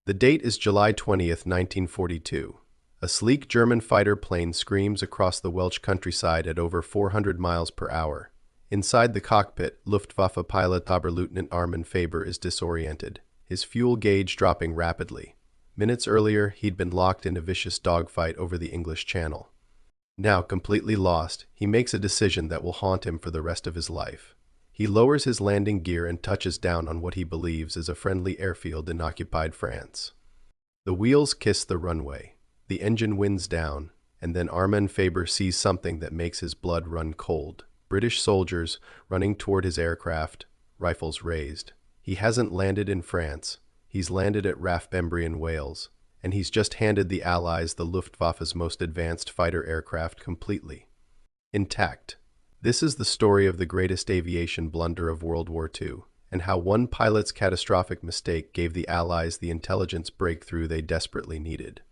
The date is July 20th, 1942. A sleek German fighter plane screams across the Welsh countryside at over 400 miles per hour. Inside the cockpit, Luftwaffe pilot Oberleutnant Armin Faber is disoriented, his fuel gauge dropping rapidly. Minutes earlier, he'd been locked in a vicious dogfight over the English Channel. Now, completely lost, he makes a decision that will haunt him for the rest of his life. He lowers his landing gear and touches down on what he believes is a friendly airfield in occupied France. The wheels kiss the runway. The engine winds down, and then Armin Faber sees something that makes his blood run cold. British soldiers running toward his aircraft, rifles raised. He hasn't landed in France. He's landed at RAF Pembrey in Wales, and he's just handed the Allies the Luftwaffe's most advanced fighter aircraft completely intact. This is the story of the greatest aviation blunder of World War II, and how one pilot's catastrophic mistake gave the Allies the intelligence breakthrough they desperately needed.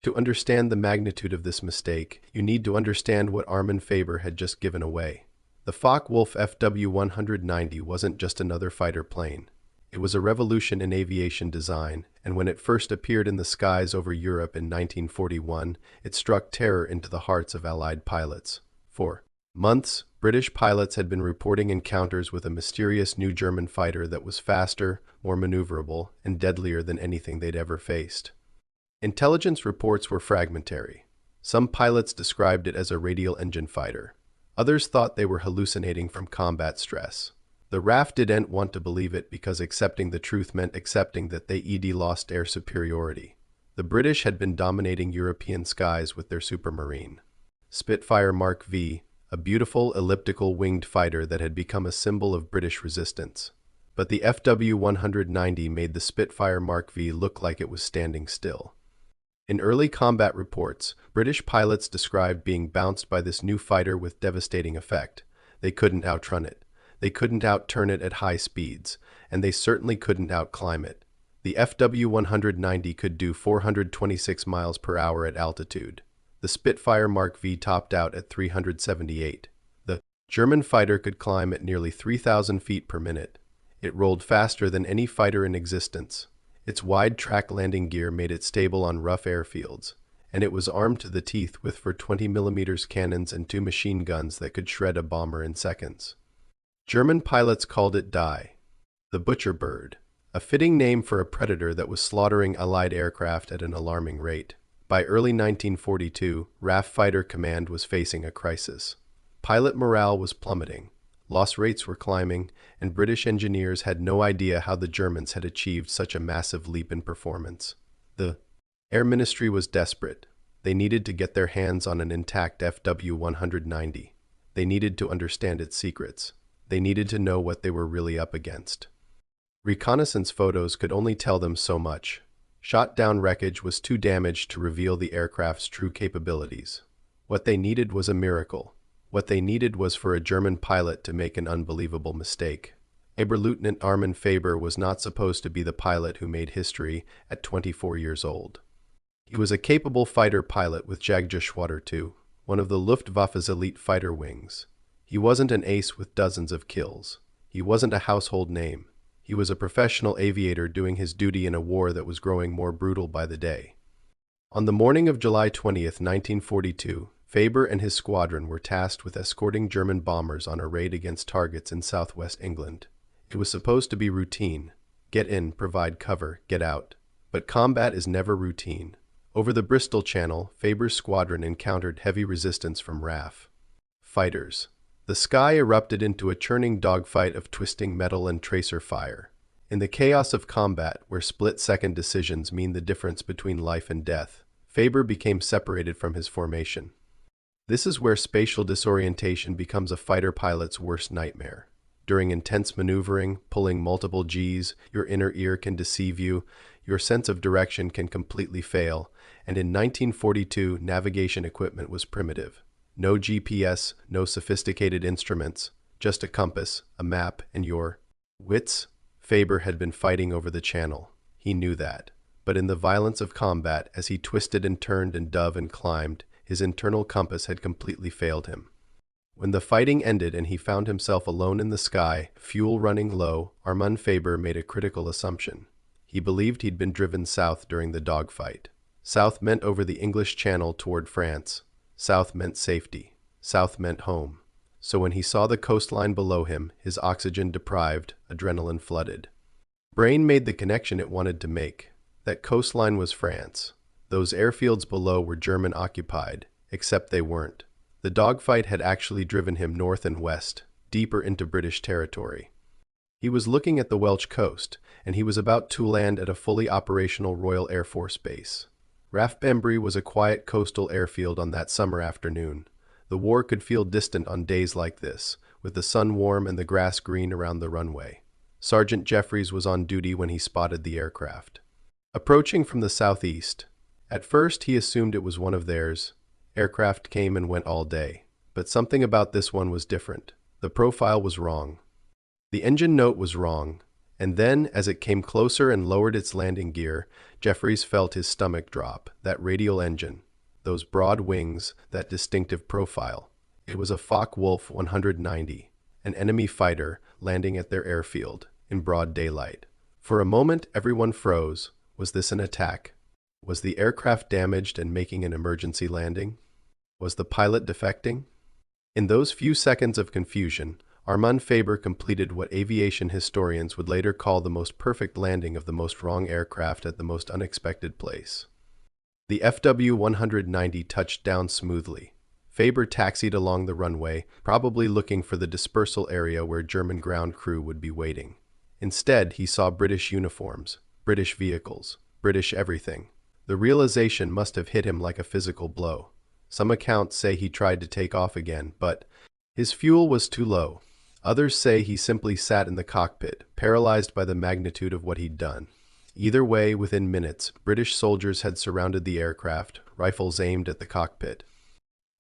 To understand the magnitude of this mistake, you need to understand what Armin Faber had just given away. The Focke-Wulf Fw 190 wasn't just another fighter plane. It was a revolution in aviation design, and when it first appeared in the skies over Europe in 1941, it struck terror into the hearts of Allied pilots. For months, British pilots had been reporting encounters with a mysterious new German fighter that was faster, more maneuverable, and deadlier than anything they'd ever faced. Intelligence reports were fragmentary. Some pilots described it as a radial engine fighter. Others thought they were hallucinating from combat stress. The RAF didn't want to believe it because accepting the truth meant accepting that they'd lost air superiority. The British had been dominating European skies with their supermarine Spitfire Mk V, a beautiful elliptical winged fighter that had become a symbol of British resistance. But the Fw 190 made the Spitfire Mk V look like it was standing still. In early combat reports, British pilots described being bounced by this new fighter with devastating effect. They couldn't outrun it. They couldn't outturn it at high speeds, and they certainly couldn't outclimb it. The Fw 190 could do 426 miles per hour at altitude. The Spitfire Mk V topped out at 378. The German fighter could climb at nearly 3,000 feet per minute. It rolled faster than any fighter in existence. Its wide track landing gear made it stable on rough airfields, and it was armed to the teeth with 20mm cannons and 2 machine guns that could shred a bomber in seconds. German pilots called it Die, the Butcher Bird, a fitting name for a predator that was slaughtering Allied aircraft at an alarming rate. By early 1942, RAF Fighter Command was facing a crisis. Pilot morale was plummeting. Loss rates were climbing, and British engineers had no idea how the Germans had achieved such a massive leap in performance. The Air Ministry was desperate. They needed to get their hands on an intact Fw 190. They needed to understand its secrets. They needed to know what they were really up against. Reconnaissance photos could only tell them so much. Shot-down wreckage was too damaged to reveal the aircraft's true capabilities. What they needed was a miracle. What they needed was for a German pilot to make an unbelievable mistake. Oberleutnant Armin Faber was not supposed to be the pilot who made history at 24 years old. He was a capable fighter pilot with Jagdgeschwader II, one of the Luftwaffe's elite fighter wings. He wasn't an ace with dozens of kills. He wasn't a household name. He was a professional aviator doing his duty in a war that was growing more brutal by the day. On the morning of July 20th, 1942, Faber and his squadron were tasked with escorting German bombers on a raid against targets in southwest England. It was supposed to be routine. Get in, provide cover, get out. But combat is never routine. Over the Bristol Channel, Faber's squadron encountered heavy resistance from RAF fighters. The sky erupted into a churning dogfight of twisting metal and tracer fire. In the chaos of combat, where split-second decisions mean the difference between life and death, Faber became separated from his formation. This is where spatial disorientation becomes a fighter pilot's worst nightmare. During intense maneuvering, pulling multiple Gs, your inner ear can deceive you, your sense of direction can completely fail, and in 1942, navigation equipment was primitive. No GPS, no sophisticated instruments, just a compass, a map, and your wits. Faber had been fighting over the channel. He knew that. But in the violence of combat, as he twisted and turned and dove and climbed, his internal compass had completely failed him. When the fighting ended and he found himself alone in the sky, fuel running low, Armin Faber made a critical assumption. He believed he'd been driven south during the dogfight. South meant over the English Channel toward France. South meant safety. South meant home. So when he saw the coastline below him, his oxygen deprived, adrenaline flooded. Brain made the connection it wanted to make. That coastline was France. Those airfields below were German-occupied, except they weren't. The dogfight had actually driven him north and west, deeper into British territory. He was looking at the Welsh coast, and he was about to land at a fully operational Royal Air Force base. RAF Pembrey was a quiet coastal airfield on that summer afternoon. The war could feel distant on days like this, with the sun warm and the grass green around the runway. Sergeant Jeffries was on duty when he spotted the aircraft. Approaching from the southeast. At first he assumed it was one of theirs. Aircraft came and went all day. But something about this one was different. The profile was wrong. The engine note was wrong. And then, as it came closer and lowered its landing gear, Jeffries felt his stomach drop. That radial engine, those broad wings, that distinctive profile. It was a Focke-Wulf 190, an enemy fighter landing at their airfield in broad daylight. For a moment, everyone froze. Was this an attack? Was the aircraft damaged and making an emergency landing? Was the pilot defecting? In those few seconds of confusion, Armin Faber completed what aviation historians would later call the most perfect landing of the most wrong aircraft at the most unexpected place. The FW-190 touched down smoothly. Faber taxied along the runway, probably looking for the dispersal area where German ground crew would be waiting. Instead, he saw British uniforms, British vehicles, British everything. The realization must have hit him like a physical blow. Some accounts say he tried to take off again, but his fuel was too low. Others say he simply sat in the cockpit, paralyzed by the magnitude of what he'd done. Either way, within minutes, British soldiers had surrounded the aircraft, rifles aimed at the cockpit.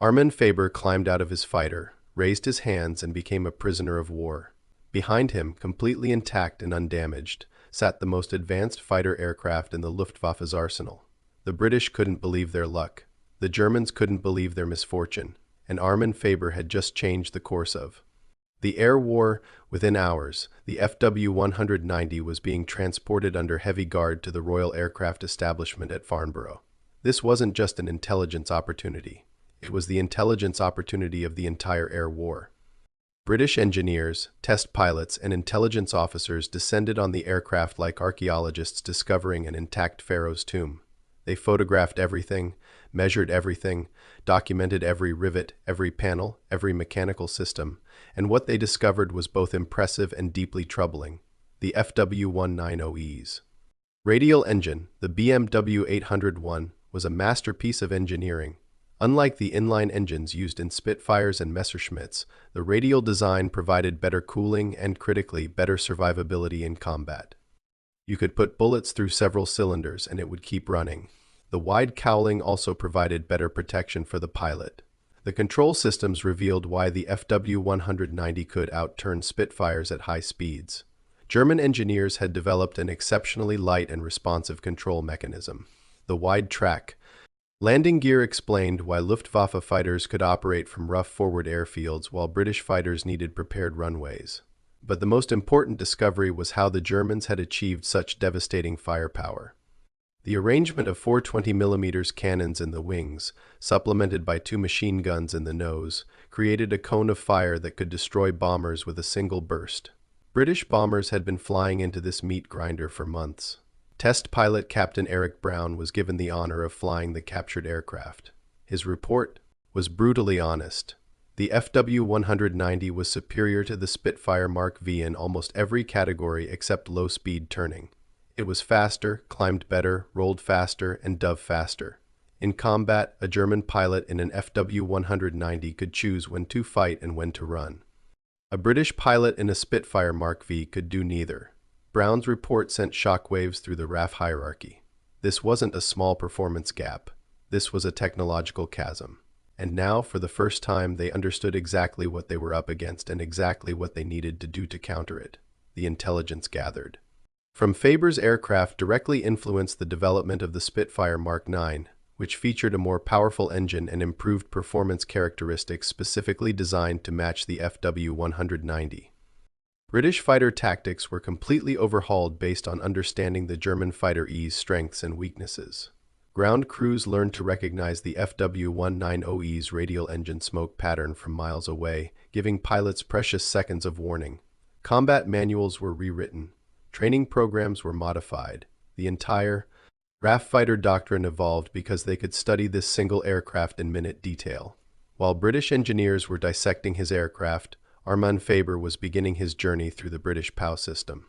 Armin Faber climbed out of his fighter, raised his hands, and became a prisoner of war. Behind him, completely intact and undamaged, sat the most advanced fighter aircraft in the Luftwaffe's arsenal. The British couldn't believe their luck. The Germans couldn't believe their misfortune. And Armin Faber had just changed the course of the air war. Within hours, the FW-190 was being transported under heavy guard to the Royal Aircraft Establishment at Farnborough. This wasn't just an intelligence opportunity. It was the intelligence opportunity of the entire air war. British engineers, test pilots, and intelligence officers descended on the aircraft like archaeologists discovering an intact pharaoh's tomb. They photographed everything, measured everything, documented every rivet, every panel, every mechanical system, and what they discovered was both impressive and deeply troubling. The FW-190's radial engine, the BMW 801, was a masterpiece of engineering. Unlike the inline engines used in Spitfires and Messerschmitts, the radial design provided better cooling and, critically, better survivability in combat. You could put bullets through several cylinders and it would keep running. The wide cowling also provided better protection for the pilot. The control systems revealed why the FW-190 could outturn Spitfires at high speeds. German engineers had developed an exceptionally light and responsive control mechanism. The wide track landing gear explained why Luftwaffe fighters could operate from rough forward airfields while British fighters needed prepared runways. But the most important discovery was how the Germans had achieved such devastating firepower. The arrangement of 420mm cannons in the wings, supplemented by 2 machine guns in the nose, created a cone of fire that could destroy bombers with a single burst. British bombers had been flying into this meat grinder for months. Test pilot Captain Eric Brown was given the honor of flying the captured aircraft. His report was brutally honest. The FW-190 was superior to the Spitfire Mk V in almost every category except low-speed turning. It was faster, climbed better, rolled faster, and dove faster. In combat, a German pilot in an FW-190 could choose when to fight and when to run. A British pilot in a Spitfire Mk V could do neither. Brown's report sent shockwaves through the RAF hierarchy. This wasn't a small performance gap. This was a technological chasm. And now, for the first time, they understood exactly what they were up against and exactly what they needed to do to counter it. The intelligence gathered from Faber's aircraft directly influenced the development of the Spitfire Mk IX, which featured a more powerful engine and improved performance characteristics specifically designed to match the FW-190. British fighter tactics were completely overhauled based on understanding the German fighter E's strengths and weaknesses. Ground crews learned to recognize the FW-190E's radial engine smoke pattern from miles away, giving pilots precious seconds of warning. Combat manuals were rewritten. Training programs were modified. The entire RAF fighter doctrine evolved because they could study this single aircraft in minute detail. While British engineers were dissecting his aircraft, Armin Faber was beginning his journey through the British POW system.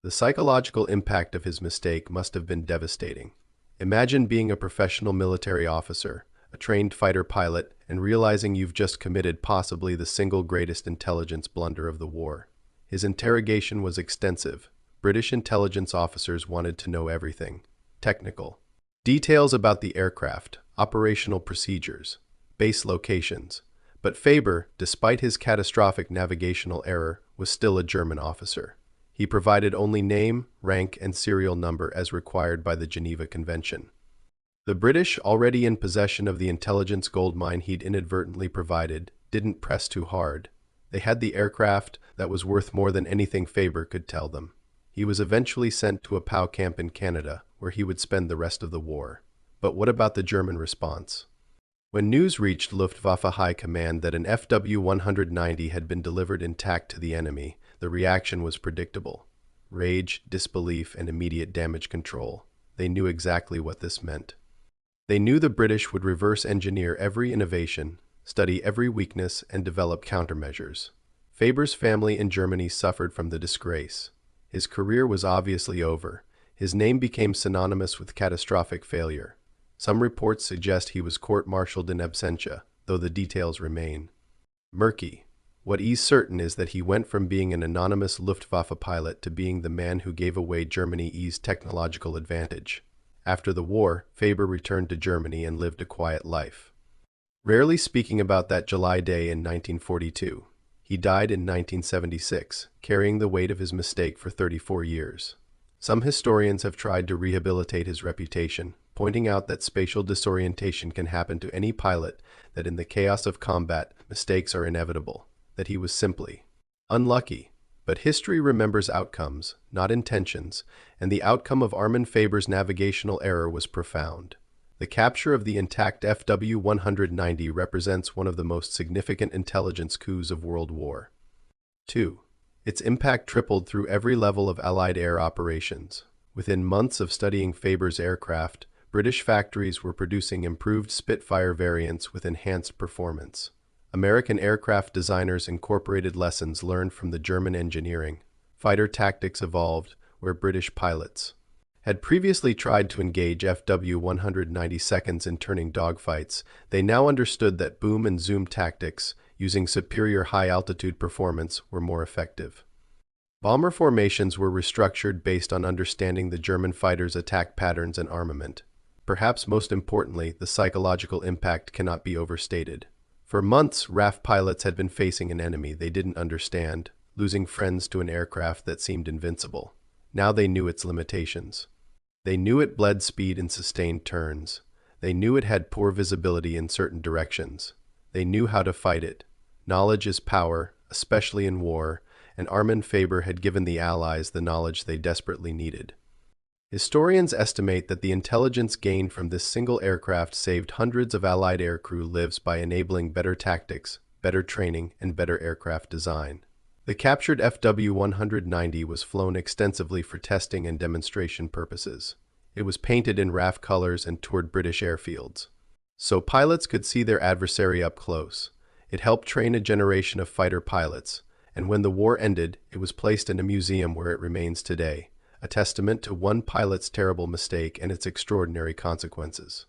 The psychological impact of his mistake must have been devastating. Imagine being a professional military officer, a trained fighter pilot, and realizing you've just committed possibly the single greatest intelligence blunder of the war. His interrogation was extensive. British intelligence officers wanted to know everything. Technical details about the aircraft, operational procedures, base locations. But Faber, despite his catastrophic navigational error, was still a German officer. He provided only name, rank, and serial number as required by the Geneva Convention. The British, already in possession of the intelligence goldmine he'd inadvertently provided, didn't press too hard. They had the aircraft that was worth more than anything Faber could tell them. He was eventually sent to a POW camp in Canada, where he would spend the rest of the war. But what about the German response? When news reached Luftwaffe High Command that an FW-190 had been delivered intact to the enemy, the reaction was predictable. Rage, disbelief, and immediate damage control. They knew exactly what this meant. They knew the British would reverse engineer every innovation, study every weakness, and develop countermeasures. Faber's family in Germany suffered from the disgrace. His career was obviously over. His name became synonymous with catastrophic failure. Some reports suggest he was court-martialed in absentia, though the details remain murky. What is certain is that he went from being an anonymous Luftwaffe pilot to being the man who gave away Germany's technological advantage. After the war, Faber returned to Germany and lived a quiet life, rarely speaking about that July day in 1942. He died in 1976, carrying the weight of his mistake for 34 years. Some historians have tried to rehabilitate his reputation, pointing out that spatial disorientation can happen to any pilot, that in the chaos of combat, mistakes are inevitable, that he was simply unlucky. But history remembers outcomes, not intentions, and the outcome of Armin Faber's navigational error was profound. The capture of the intact FW-190 represents one of the most significant intelligence coups of World War II. Its impact tripled through every level of Allied air operations. Within months of studying Faber's aircraft, British factories were producing improved Spitfire variants with enhanced performance. American aircraft designers incorporated lessons learned from the German engineering. Fighter tactics evolved where British pilots had previously tried to engage FW-190 seconds in turning dogfights. They now understood that boom and zoom tactics, using superior high-altitude performance, were more effective. Bomber formations were restructured based on understanding the German fighters' attack patterns and armament. Perhaps most importantly, the psychological impact cannot be overstated. For months, RAF pilots had been facing an enemy they didn't understand, losing friends to an aircraft that seemed invincible. Now they knew its limitations. They knew it bled speed in sustained turns. They knew it had poor visibility in certain directions. They knew how to fight it. Knowledge is power, especially in war, and Armin Faber had given the Allies the knowledge they desperately needed. Historians estimate that the intelligence gained from this single aircraft saved hundreds of Allied aircrew lives by enabling better tactics, better training, and better aircraft design. The captured FW-190 was flown extensively for testing and demonstration purposes. It was painted in RAF colors and toured British airfields, so pilots could see their adversary up close. It helped train a generation of fighter pilots, and when the war ended, it was placed in a museum where it remains today, a testament to one pilot's terrible mistake and its extraordinary consequences.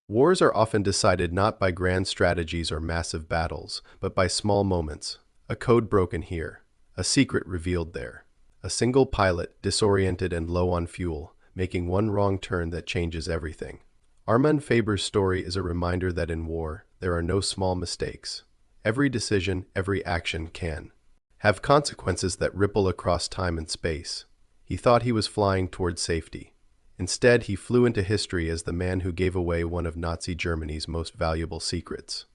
Wars are often decided not by grand strategies or massive battles, but by small moments. A code broken here, a secret revealed there, a single pilot disoriented and low on fuel, making one wrong turn that changes everything. Armin Faber's story is a reminder that in war, there are no small mistakes. Every decision, every action can have consequences that ripple across time and space. He thought he was flying towards safety. Instead, he flew into history as the man who gave away one of Nazi Germany's most valuable secrets.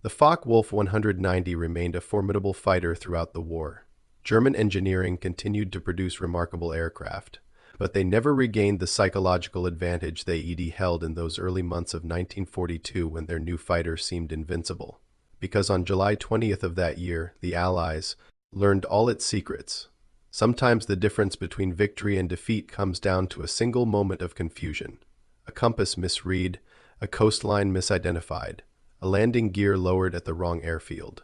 The Focke-Wulf 190 remained a formidable fighter throughout the war. German engineering continued to produce remarkable aircraft, but they never regained the psychological advantage they held in those early months of 1942 when their new fighter seemed invincible. Because on July 20th of that year, the Allies learned all its secrets. Sometimes the difference between victory and defeat comes down to a single moment of confusion. A compass misread, a coastline misidentified, a landing gear lowered at the wrong airfield.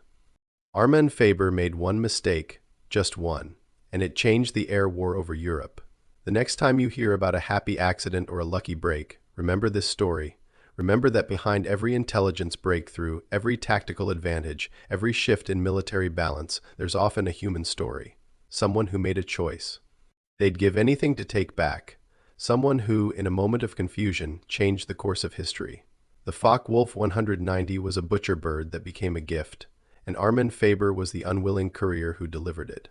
Armin Faber made one mistake, just one, and it changed the air war over Europe. The next time you hear about a happy accident or a lucky break, remember this story. Remember that behind every intelligence breakthrough, every tactical advantage, every shift in military balance, there's often a human story. Someone who made a choice they'd give anything to take back. Someone who, in a moment of confusion, changed the course of history. The Focke-Wulf 190 was a butcher bird that became a gift, and Armin Faber was the unwilling courier who delivered it.